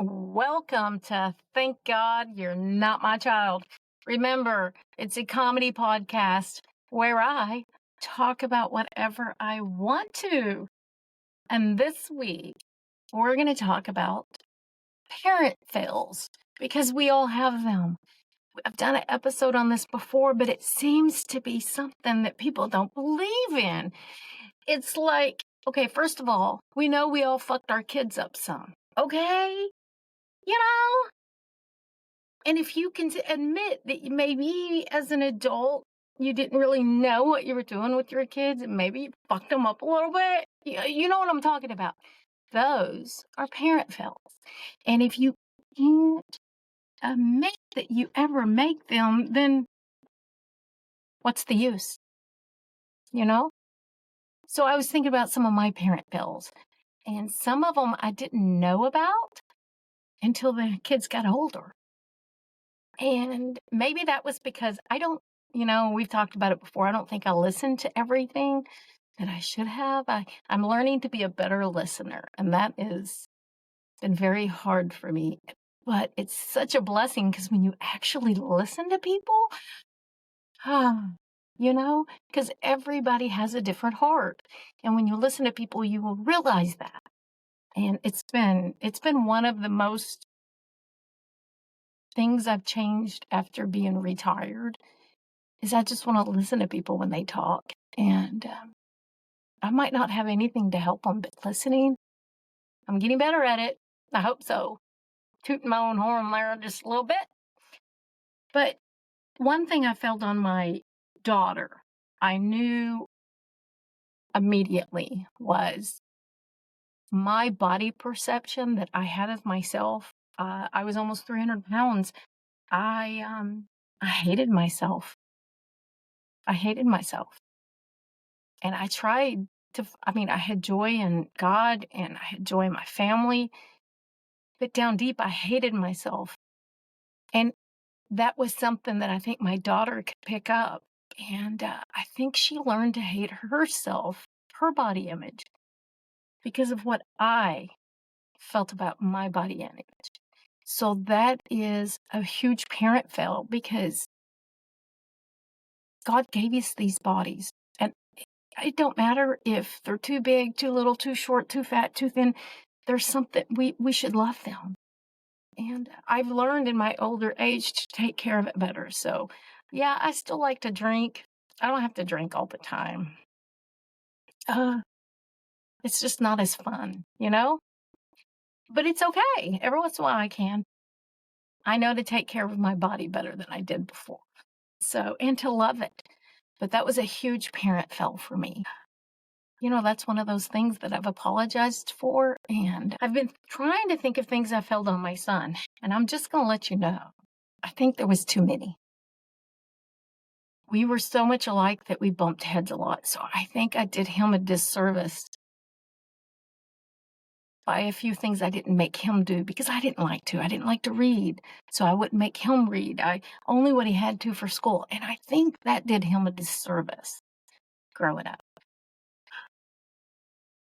Welcome to Thank God You're Not My Child. Remember, it's a comedy podcast where I talk about whatever I want to. And this week, we're going to talk about parent fails because we all have them. I've done an episode on this before, but it seems to be something that people don't believe in. It's like, okay, first of all, we know we all fucked our kids up some. Okay? You know? And if you can admit that maybe as an adult, you didn't really know what you were doing with your kids, and maybe you fucked them up a little bit, you know what I'm talking about. Those are parent fails. And if you can't admit that you ever make them, then what's the use? You know? So I was thinking about some of my parent fails, and some of them I didn't know about until the kids got older. And maybe that was because we've talked about it before. I don't think I listened to everything that I should have. I'm learning to be a better listener, and that has been very hard for me. But it's such a blessing because when you actually listen to people, because everybody has a different heart. And when you listen to people, you will realize that. And it's been one of the most things I've changed after being retired is I just want to listen to people when they talk. And I might not have anything to help them, but listening, I'm getting better at it. I hope so. Tooting my own horn there just a little bit. But one thing I felt on my daughter, I knew immediately was my body perception that I had of myself. I was almost 300 pounds. I hated myself. I hated myself. And I tried I had joy in God and I had joy in my family, but down deep, I hated myself. And that was something that I think my daughter could pick up. And I think she learned to hate herself, her body image, because of what I felt about my body image. So that is a huge parent fail because God gave us these bodies. And it don't matter if they're too big, too little, too short, too fat, too thin. There's something we should love them. And I've learned in my older age to take care of it better. So, yeah, I still like to drink. I don't have to drink all the time. It's just not as fun, But it's okay. Every once in a while I can. I know to take care of my body better than I did before. So, and to love it. But that was a huge parent fail for me. That's one of those things that I've apologized for. And I've been trying to think of things I failed on my son. And I'm just going to let you know, I think there was too many. We were so much alike that we bumped heads a lot. So I think I did him a disservice by a few things I didn't make him do because I didn't like to. I didn't like to read. So I wouldn't make him read. Only what he had to for school. And I think that did him a disservice growing up.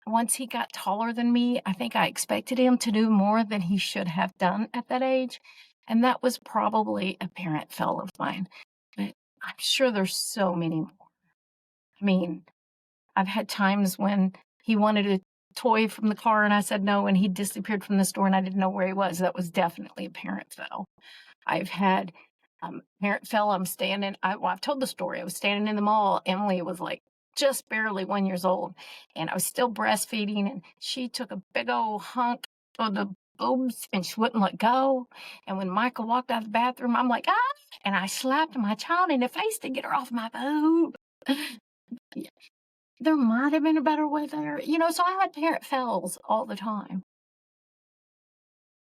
Once he got taller than me, I think I expected him to do more than he should have done at that age. And that was probably a parent fail of mine. But I'm sure there's so many more. I mean, I've had times when he wanted a toy from the car and I said no, and he disappeared from the store and I didn't know where he was. That was definitely a parent fail. I've had parent fail. I've told the story. I was standing in the mall. Emily was like just barely 1 year old and I was still breastfeeding and she took a big old hunk of the boobs and she wouldn't let go. And when Michael walked out of the bathroom, I'm like, and I slapped my child in the face to get her off my boob. There might have been a better way there. So I had parent fails all the time.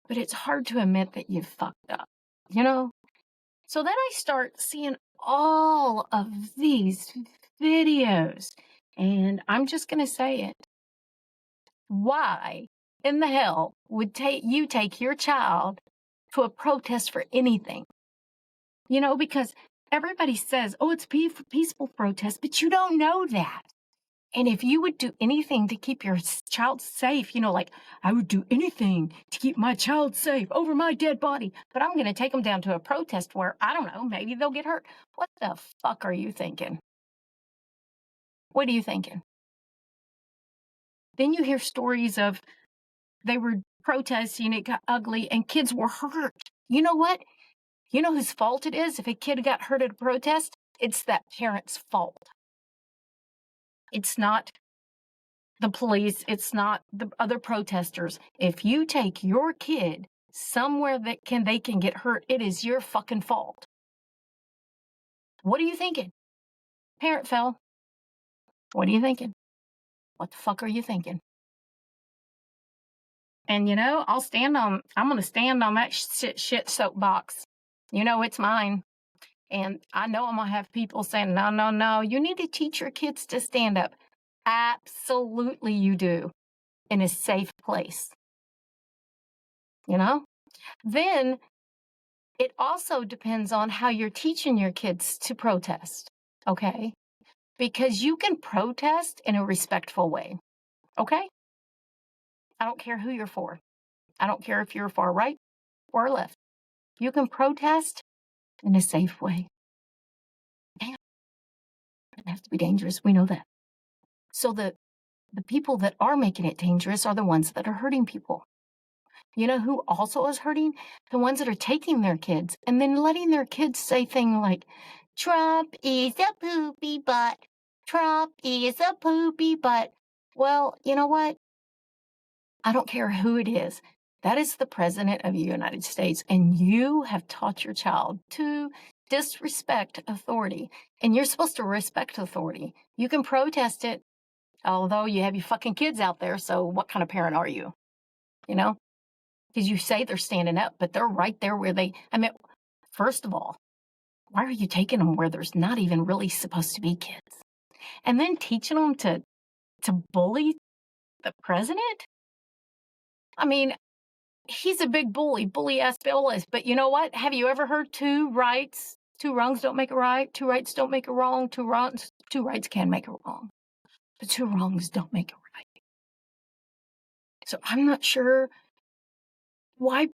But it's hard to admit that you've fucked up, So then I start seeing all of these videos. And I'm just going to say it. Why in the hell would you take your child to a protest for anything? Because everybody says, oh, it's peaceful protest, but you don't know that. And if you would do anything to keep your child safe, like, I would do anything to keep my child safe over my dead body, but I'm going to take them down to a protest where, I don't know, maybe they'll get hurt. What the fuck are you thinking? What are you thinking? Then you hear stories of they were protesting, it got ugly, and kids were hurt. You know what? You know whose fault it is if a kid got hurt at a protest? It's that parent's fault. It's not the police, it's not the other protesters. If you take your kid somewhere that they can get hurt, it is your fucking fault. What are you thinking? Parent fell. What are you thinking? What the fuck are you thinking? And I'm going to stand on that shit soapbox. It's mine. And I know I'm going to have people saying, no, no, no, you need to teach your kids to stand up. Absolutely you do, in a safe place. Then it also depends on how you're teaching your kids to protest, okay? Because you can protest in a respectful way, okay? I don't care who you're for. I don't care if you're far right or left. You can protest in a safe way. Damn, it doesn't have to be dangerous. We know that. So the people that are making it dangerous are the ones that are hurting people. You know who also is hurting? The ones that are taking their kids and then letting their kids say things like, Trump is a poopy butt. Trump is a poopy butt. Well, you know what? I don't care who it is. That is the president of the United States, and you have taught your child to disrespect authority, and you're supposed to respect authority. You can protest it, although you have your fucking kids out there, so what kind of parent are you? Because you say they're standing up, but they're right there where first of all, why are you taking them where there's not even really supposed to be kids? And then teaching them to bully the president? He's a big bully-ass Bill, but you know what? Have you ever heard two wrongs don't make a right, two rights don't make a wrong, two rights can make a wrong, but two wrongs don't make a right. So I'm not sure why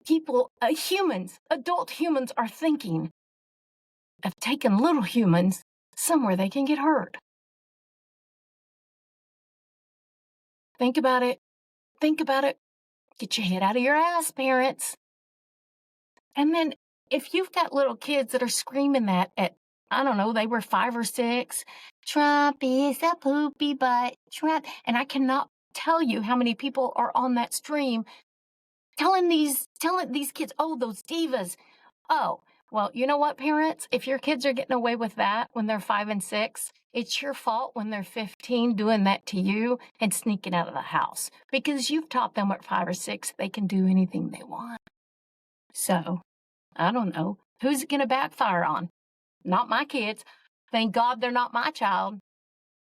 people, adult humans are thinking of taking little humans somewhere they can get hurt. Think about it. Get your head out of your ass, parents. And then if you've got little kids that are screaming that at, I don't know, they were 5 or 6, Trump is a poopy butt, Trump. And I cannot tell you how many people are on that stream telling these kids, oh, those divas. Oh, well, you know what, parents? If your kids are getting away with that when they're 5 and 6, it's your fault when they're 15 doing that to you and sneaking out of the house because you've taught them at 5 or 6 they can do anything they want. So, I don't know. Who's it going to backfire on? Not my kids. Thank God they're not my child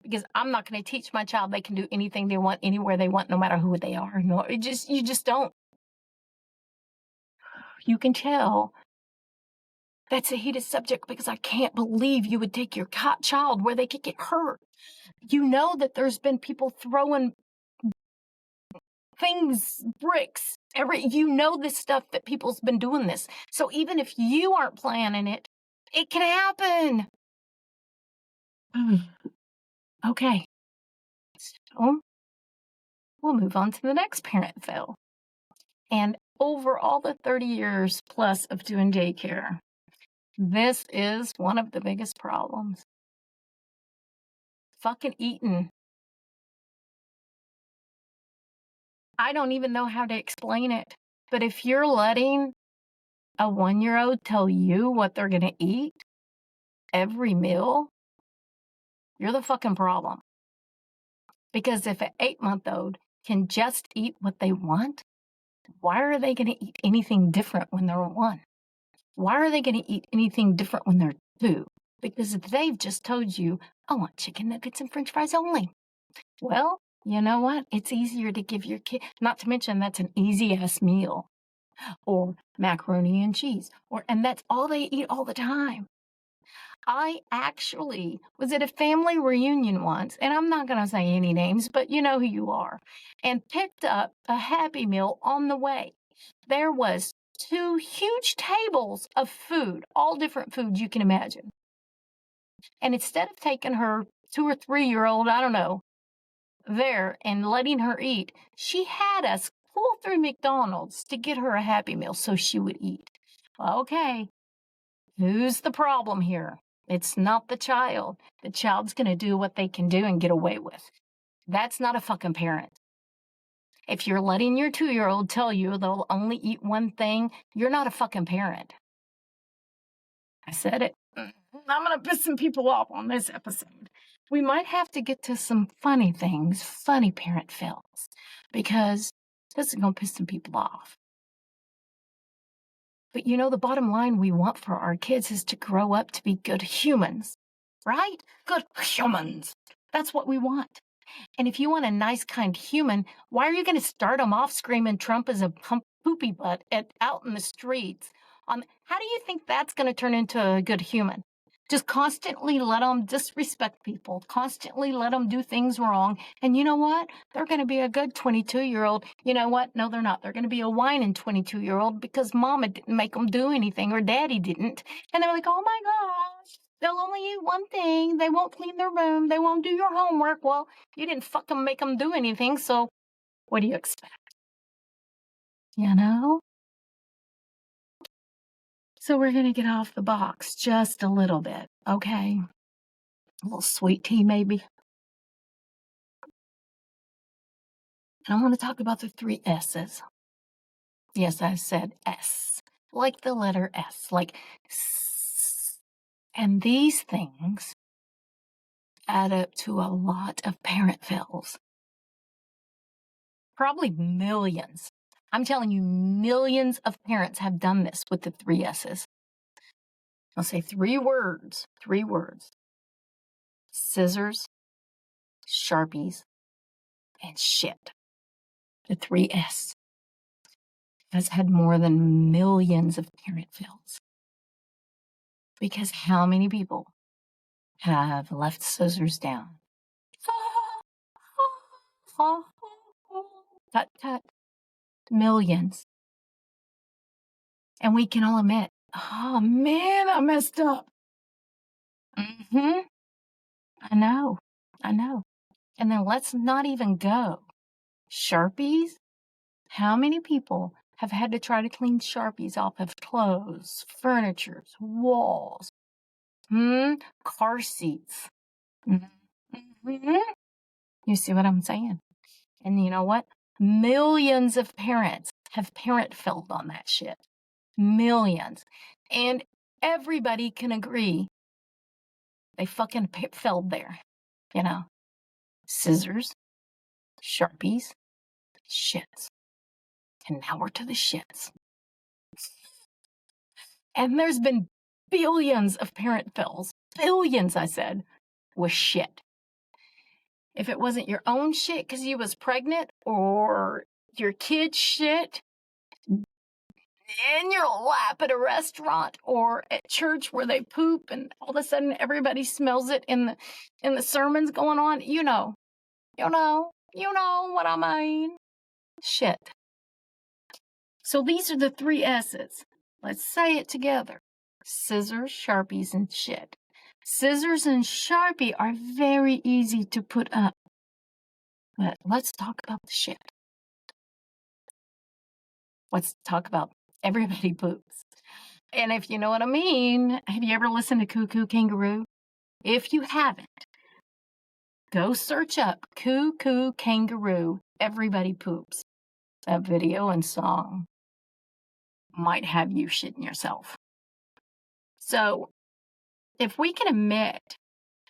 because I'm not going to teach my child they can do anything they want, anywhere they want, no matter who they are. No, you just don't. You can tell that's a heated subject because I can't believe you would take your child where they could get hurt. You know that there's been people throwing things, bricks, this stuff that people's been doing this. So even if you aren't planning it, it can happen. Okay. So we'll move on to the next parent fail. And over all the 30 years plus of doing daycare, this is one of the biggest problems. Fucking eating. I don't even know how to explain it. But if you're letting a 1-year-old tell you what they're going to eat every meal, you're the fucking problem. Because if an 8-month-old can just eat what they want, why are they going to eat anything different when they're 1? Why are they going to eat anything different when they're 2? Because if they've just told you, I want chicken nuggets and french fries only. Well, you know what? It's easier to give your kid, not to mention that's an easy-ass meal. Or macaroni and cheese. And that's all they eat all the time. I actually was at a family reunion once, and I'm not going to say any names, but you know who you are, and picked up a Happy Meal on the way. There was two huge tables of food, all different foods you can imagine. And instead of taking her 2 or 3 year old, I don't know, there and letting her eat, she had us pull through McDonald's to get her a Happy Meal so she would eat. Okay, who's the problem here? It's not the child. The child's going to do what they can do and get away with. That's not a fucking parent. If you're letting your 2-year-old tell you they'll only eat one thing, you're not a fucking parent. I said it. I'm going to piss some people off on this episode. We might have to get to some funny things, funny parent fails, because this is going to piss some people off. But you know, the bottom line we want for our kids is to grow up to be good humans, right? Good humans. That's what we want. And if you want a nice, kind human, why are you going to start them off screaming Trump is a poopy butt out in the streets? How do you think that's going to turn into a good human? Just constantly let them disrespect people, constantly let them do things wrong. And you know what? They're going to be a good 22-year-old. You know what? No, they're not. They're going to be a whining 22-year-old because mama didn't make them do anything or daddy didn't. And they're like, oh my gosh, they'll only eat one thing. They won't clean their room. They won't do your homework. Well, you didn't fucking make them do anything. So what do you expect? You know? So we're going to get off the box just a little bit, okay? A little sweet tea, maybe. And I want to talk about the 3 S's. Yes, I said S, like the letter S, like S. And these things add up to a lot of parent fails. Probably millions. I'm telling you, millions of parents have done this with the 3 S's. I'll say 3 words. 3 words. Scissors, Sharpies, and shit. The 3 S has had more than millions of parent fails. Because how many people have left scissors down? Tut, tut. Millions. And we can all admit, oh man, I messed up. I know. And then let's not even go. Sharpies? How many people have had to try to clean Sharpies off of clothes, furniture, walls, car seats? You see what I'm saying? And you know what? Millions of parents have parent failed on that shit. Millions. And everybody can agree they fucking failed there. You know? Scissors, Sharpies, shits. And now we're to the shits. And there's been billions of parent fails. Billions, I said, with shit. If it wasn't your own shit because you was pregnant or your kid's shit in your lap at a restaurant or at church where they poop and all of a sudden everybody smells it in the sermons going on, you know what I mean. Shit. So these are the 3 S's. Let's say it together. Scissors, Sharpies, and shit. Scissors and Sharpie are very easy to put up. But let's talk about the shit. Let's talk about everybody poops. And if you know what I mean, have you ever listened to Cuckoo Kangaroo? If you haven't, go search up Cuckoo Kangaroo, Everybody Poops. That video and song might have you shitting yourself. So, if we can admit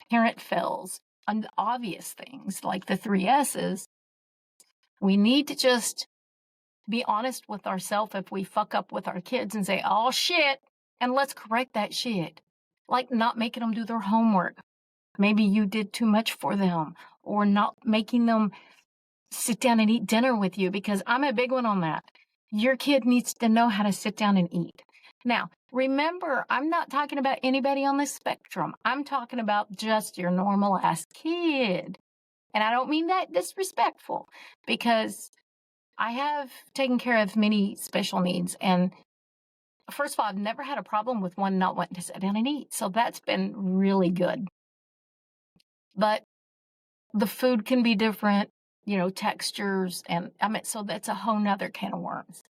parent fails on the obvious things like the 3 S's, we need to just be honest with ourselves if we fuck up with our kids and say, oh shit, and let's correct that shit. Like not making them do their homework. Maybe you did too much for them, or not making them sit down and eat dinner with you, because I'm a big one on that. Your kid needs to know how to sit down and eat. Now, Remember, I'm not talking about anybody on the spectrum. I'm talking about just your normal ass kid. And I don't mean that disrespectful, because I have taken care of many special needs. And first of all, I've never had a problem with one not wanting to sit down and eat. So that's been really good. But the food can be different, textures. And so that's a whole nother can of worms.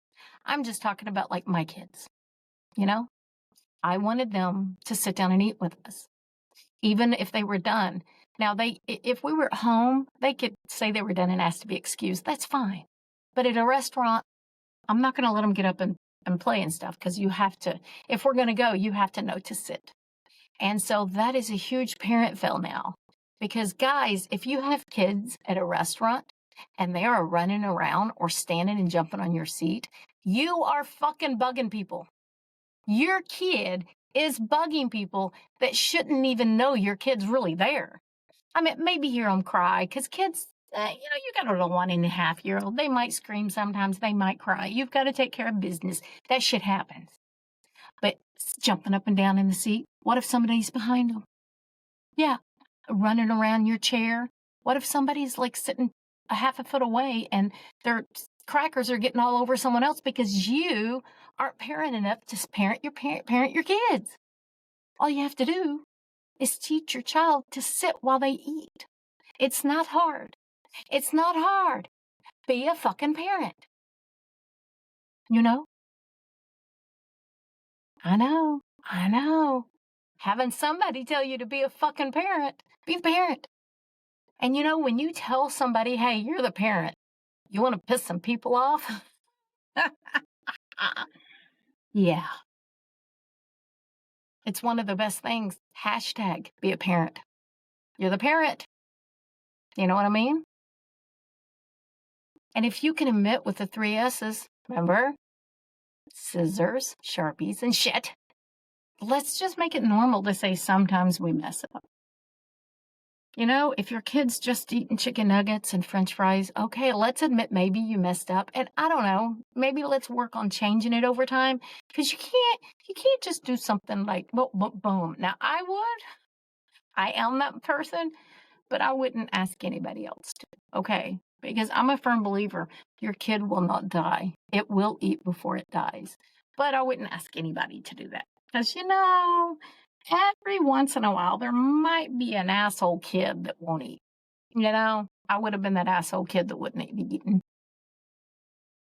I'm just talking about like my kids, I wanted them to sit down and eat with us, even if they were done. Now, if we were at home, they could say they were done and ask to be excused. That's fine. But at a restaurant, I'm not going to let them get up and play and stuff, because you have to, if we're going to go, you have to know to sit. And so that is a huge parent fail now. Because guys, if you have kids at a restaurant and they are running around or standing and jumping on your seat, you are fucking bugging people. Your kid is bugging people that shouldn't even know your kid's really there. Maybe hear them cry, because kids, you got a little 1.5-year-old. They might scream sometimes. They might cry. You've got to take care of business. That shit happens. But jumping up and down in the seat, what if somebody's behind them? Yeah. Running around your chair. What if somebody's like sitting a half a foot away and their crackers are getting all over someone else because you aren't parent enough to parent your kids? All you have to do is teach your child to sit while they eat. It's not hard. It's not hard. Be a fucking parent. I know. Having somebody tell you to be a fucking parent, be the parent. And when you tell somebody, hey, you're the parent, you want to piss some people off? Yeah. It's one of the best things. Hashtag be a parent. You're the parent. You know what I mean? And if you can admit with the 3 S's, remember? Scissors, Sharpies, and shit. Let's just make it normal to say sometimes we mess up. If your kid's just eating chicken nuggets and French fries, okay, let's admit maybe you messed up. And I don't know, maybe let's work on changing it over time, because you can't just do something like, boom. Now, I am that person, but I wouldn't ask anybody else to, okay? Because I'm a firm believer, your kid will not die. It will eat before it dies. But I wouldn't ask anybody to do that. Because, every once in a while, there might be an asshole kid that won't eat. I would have been that asshole kid that wouldn't be eaten.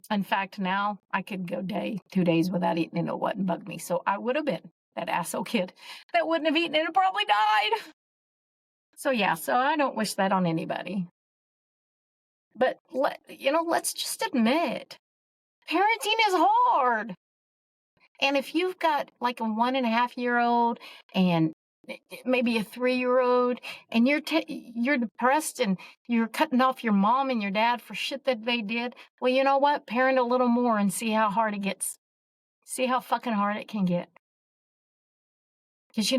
In fact, now I could go 2 days without eating and it wouldn't bug me. So I would have been that asshole kid that wouldn't have eaten and probably died. So I don't wish that on anybody. But let's just admit, parenting is hard. And if you've got like a 1.5-year-old and maybe a 3-year-old, and you're depressed and you're cutting off your mom and your dad for shit that they did, well, you know what? Parent a little more and see how hard it gets. See how fucking hard it can get. Because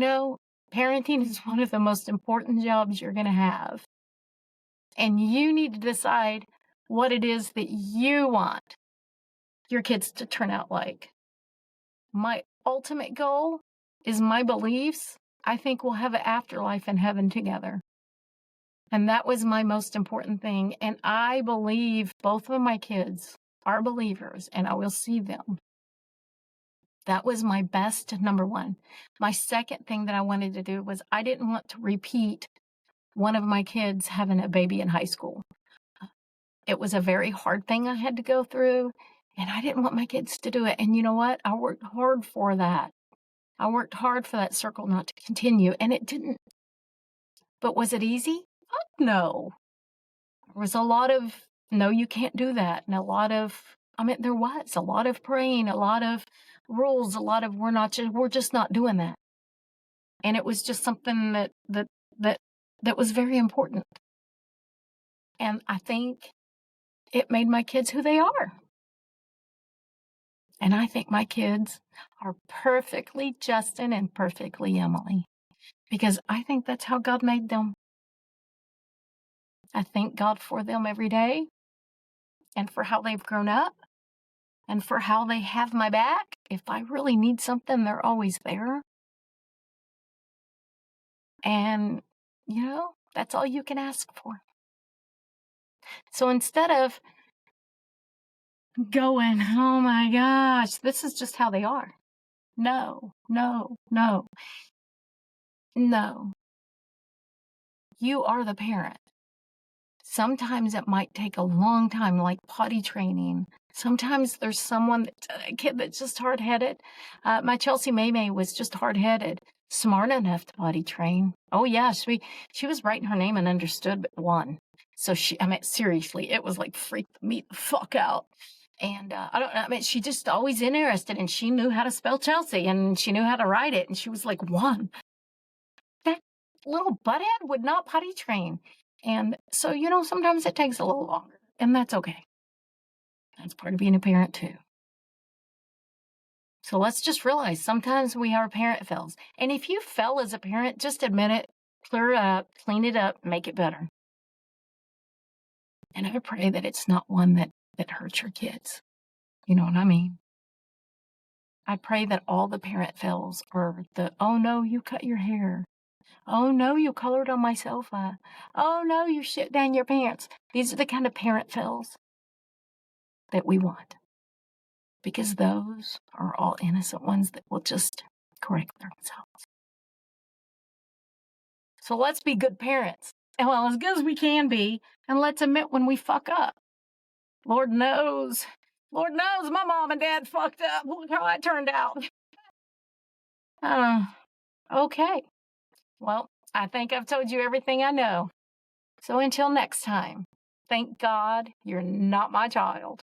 parenting is one of the most important jobs you're going to have. And you need to decide what it is that you want your kids to turn out like. My ultimate goal is my beliefs. I think we'll have an afterlife in heaven together. And that was my most important thing. And I believe both of my kids are believers, and I will see them. That was my best number one. My second thing that I wanted to do was I didn't want to repeat one of my kids having a baby in high school. It was a very hard thing I had to go through, and I didn't want my kids to do it. And you know what? I worked hard for that. I worked hard for that circle not to continue, and it didn't. But was it easy? Fuck no. There was a lot of, no, you can't do that. And there was a lot of praying, a lot of rules, a lot of we're just not doing that. And it was just something that was very important. And I think it made my kids who they are. And I think my kids are perfectly Justin and perfectly Emily, because I think that's how God made them. I thank God for them every day, and for how they've grown up, and for how they have my back if I really need something, they're always there. And, that's all you can ask for. So instead of going, oh my gosh, this is just how they are. No, no, no, no. You are the parent. Sometimes it might take a long time, like potty training. Sometimes there's a kid that's just hard-headed. My Chelsea May was just hard-headed, smart enough to potty train. Oh, yeah, she was writing her name and understood but one. So seriously, it was like freaked me the fuck out. And she just always interested, and she knew how to spell Chelsea, and she knew how to write it, and she was like one. That little butthead would not potty train. And so, sometimes it takes a little longer, and that's okay. That's part of being a parent too. So let's just realize sometimes we are parent fails. And if you fell as a parent, just admit it, clear it up, clean it up, make it better. And I pray that it's not one that hurts your kids. You know what I mean? I pray that all the parent fails are oh no, you cut your hair. Oh no, you colored on my sofa. Oh no, you shit down your pants. These are the kind of parent fails that we want. Because those are all innocent ones that will just correct themselves. So let's be good parents. And well, as good as we can be, and let's admit when we fuck up. Lord knows my mom and dad fucked up. Look how I turned out. Okay. Well, I think I've told you everything I know. So until next time, thank God you're not my child.